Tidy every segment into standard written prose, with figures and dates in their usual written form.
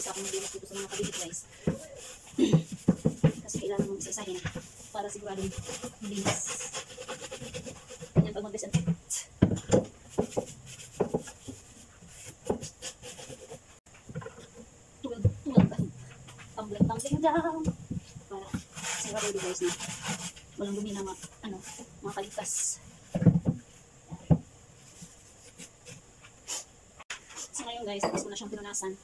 isa-isa akong maglinis dito sa mga kabibig guys. Kasi kailangan mong isa-isahin para siguradong malinis. Ganyan pag mag-disinfect. Tuwag ba? Tumbling down. Para sigurado guys na walang dumi na mga kalikas. So ngayon guys, tapos ko na siyang pinunasan.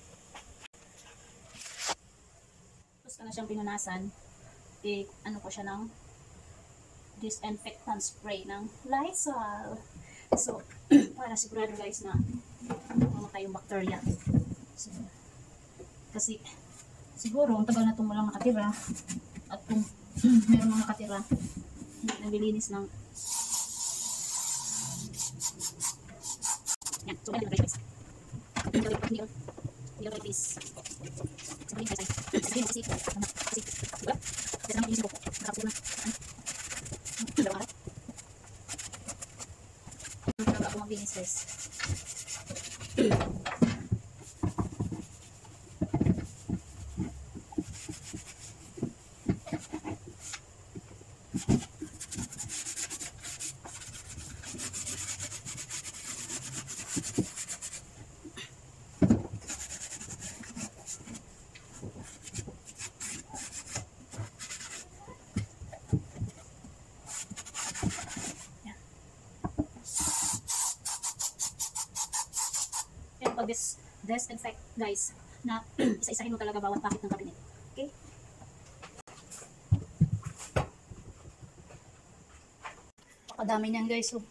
Ano ko siya ng disinfectant spray ng Lysol. So, para sigurado guys na mamatay yung bacteria. So, kasi siguro, ang tagal na itong walang nakatira. At kung meron mga nakatira, hindi naglilinis ng yan. So, ganyan na guys. Hindi ko guys. Sabihin guys, sabihin kasi, diba? Kasi naman pinisip ko, nakapagod na. Dalawang araw. Talaga ako maglinis guys. Pag disinfect guys, na isa-isahin mo talaga bawat packet ng cabinet. Okay? Pakadami niyan guys. So,